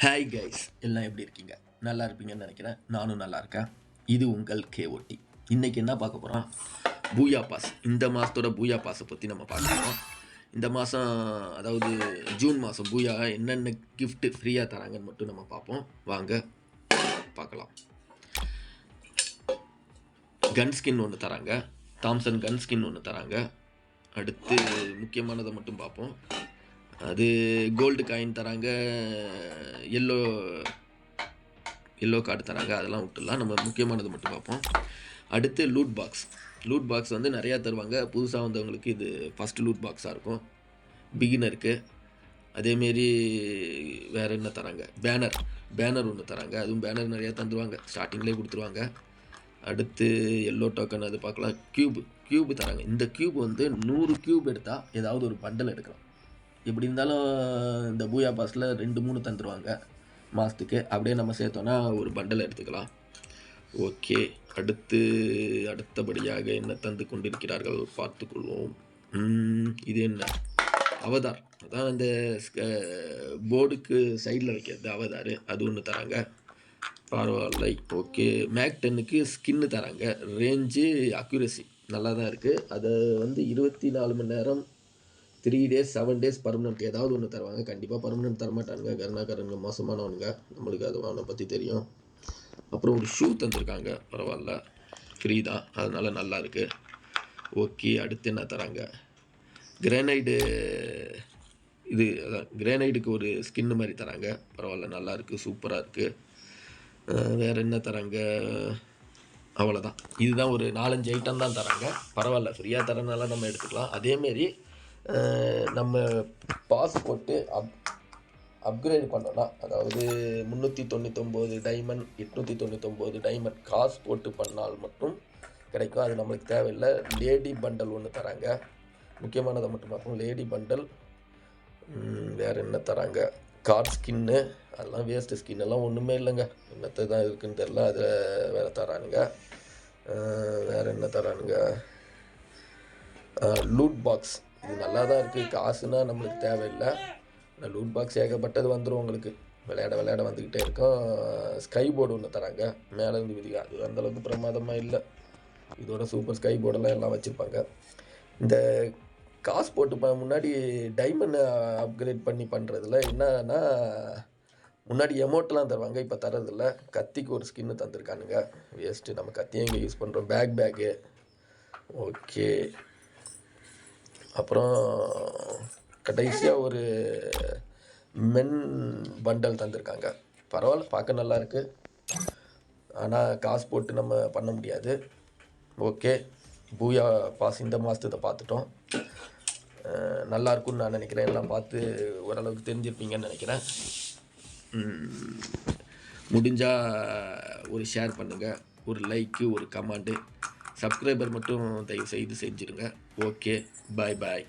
Hi guys, எல்லாம் எப்படி இருக்கீங்க? நல்லா இருப்பீங்கன்னு நினைக்கிறேன். நானும் நல்லா இருக்கேன். இது உங்கள் கேஓடி. இன்றைக்கி என்ன பார்க்க போகிறோம்? பூயா பாஸ். இந்த மாதத்தோட பூயா பாஸை பற்றி நம்ம பார்க்குறோம். இந்த மாதம், அதாவது ஜூன் மாதம் பூயா என்னென்ன கிஃப்ட்டு ஃப்ரீயாக தராங்கன்னு மட்டும் நம்ம பார்ப்போம். வாங்க பார்க்கலாம். கன் ஸ்கின் ஒன்று தராங்க. தாம்சன் கன் ஸ்கின் ஒன்று தராங்க. அடுத்து முக்கியமானதை மட்டும் பார்ப்போம். அது கோல்டு காயின் தராங்க, எல்லோ கார்டு தராங்க. அதெல்லாம் விட்டுடலாம். நம்ம முக்கியமானது மட்டும் பார்ப்போம். அடுத்து லூட் பாக்ஸ் வந்து நிறையா தருவாங்க. புதுசாக வந்தவங்களுக்கு இது ஃபஸ்ட்டு லூட் பாக்ஸாக இருக்கும், பிகினருக்கு. அதேமாரி வேறு என்ன தராங்க? பேனர் ஒன்று தராங்க. அதுவும் பேனர் நிறையா தந்துடுவாங்க, ஸ்டார்டிங்லேயே கொடுத்துருவாங்க. அடுத்து எல்லோ டோக்கன் அது பார்க்கலாம். க்யூப் தராங்க. இந்த க்யூப் வந்து 100 க்யூப் எடுத்தால் ஏதாவது ஒரு பண்டல் எடுக்கலாம். எப்படி இருந்தாலும் இந்த பூயா பாஸில் 2-3 தந்துடுவாங்க மாதத்துக்கு. அப்படியே நம்ம சேர்த்தோன்னா ஒரு பண்டல் எடுத்துக்கலாம். ஓகே, அடுத்தபடியாக என்ன தந்து கொண்டிருக்கிறார்கள் பார்த்துக்கொள்வோம். இது என்ன? அவதார். அதான் இந்த போர்டுக்கு சைடில் வைக்கிறது அவதார். அது ஒன்று தராங்க. பரவாயில்லை. ஓகே, மேக் 10க்கு ஸ்கின்னு தராங்க. ரேஞ்சு அக்யூரசி நல்லா தான் இருக்குது. அதை வந்து 24 மணி நேரம், 3 days 7 days பர்மனெண்ட் ஏதாவது ஒன்று தருவாங்க. கண்டிப்பாக பர்மனெண்ட் தரமாட்டானுங்க. கருணாகரனுங்க மோசமானவனுங்க, நம்மளுக்கு அது அவனை பற்றி தெரியும். அப்புறம் ஒரு ஷூ தந்துருக்காங்க. பரவாயில்ல, ஃப்ரீ தான், அதனால் நல்லா இருக்குது. ஓகே, அடுத்து என்ன தராங்க? கிரானைடு. அதான் கிரானைடுக்கு ஒரு ஸ்கின்னு மாதிரி தராங்க. பரவாயில்ல, நல்லா இருக்குது, சூப்பராக இருக்குது. வேறு என்ன தராங்க? அவ்வளோதான். இதுதான் ஒரு 4-5 ஐட்டம் தான் தராங்க. பரவாயில்ல, ஃப்ரீயாக தரனால நம்ம எடுத்துக்கலாம். அதேமாரி நம்ம பாஸ் போட்டு அப்கிரேட் பண்ணோன்னா, அதாவது 399 டைமண்ட், 899 டைமண்ட் காசு போட்டு பண்ணால் மட்டும் கிடைக்கும். அது நம்மளுக்கு தேவையில்லை. லேடி பண்டல் ஒன்று தராங்க. முக்கியமானதை மட்டும் பார்ப்போம். Lady bundle. வேறு என்ன தராங்க? Card skin. அதெல்லாம் வேஸ்ட்டு ஸ்கின் எல்லாம் ஒன்றுமே இல்லைங்க. என்னத்தை தான் இருக்குதுன்னு தெரில. அதில் வேறு தரானுங்க. வேறு என்ன தரானுங்க? Loot box. இது நல்லா தான் இருக்குது. காசுனா நம்மளுக்கு தேவையில்லை. இந்த லூட் பாக்ஸ் ஏகப்பட்டது வந்துடும் உங்களுக்கு. விளையாட வந்துக்கிட்டே இருக்கும். ஸ்கை போர்டு ஒன்று தராங்க, மேலேருந்து விதிக்க. அது அந்தளவுக்கு பிரமாதமாக இல்லை. இதோட சூப்பர் ஸ்கை போர்டெல்லாம் எல்லாம் வச்சுருப்பாங்க. இந்த காசு போட்டு முன்னாடி டைமண்ட் அப்கிரேட் பண்ணி பண்ணுறதுல என்னன்னா, முன்னாடி எமௌண்ட்லாம் தருவாங்க, இப்போ தரதில்ல. கத்திக்கு ஒரு ஸ்கின்னு தந்துருக்கானுங்க. வேஸ்ட்டு. நம்ம கத்தியும் இங்கே யூஸ் பண்ணுறோம். பேக்கு. ஓகே, அப்புறம் கடைசியாக ஒரு மென் பண்டல் தந்திருக்காங்க. பரவாயில்ல, பார்க்க நல்லா இருக்குது. ஆனால் காசு போட்டு நம்ம பண்ண முடியாது. ஓகே, பூயா பாஸ் இந்த மாதத்தை பார்த்துட்டோம். நல்லா இருக்குன்னு நான் நினைக்கிறேன். எல்லாம் பார்த்து ஓரளவுக்கு தெரிஞ்சிருப்பீங்கன்னு நினைக்கிறேன். முடிஞ்சால் ஒரு ஷேர் பண்ணுங்கள், ஒரு லைக்கு, ஒரு கமெண்ட்டு. சப்ஸ்கிரைபர் மட்டும் தயவு செய்து செஞ்சுருங்க. ஓகே, பாய்.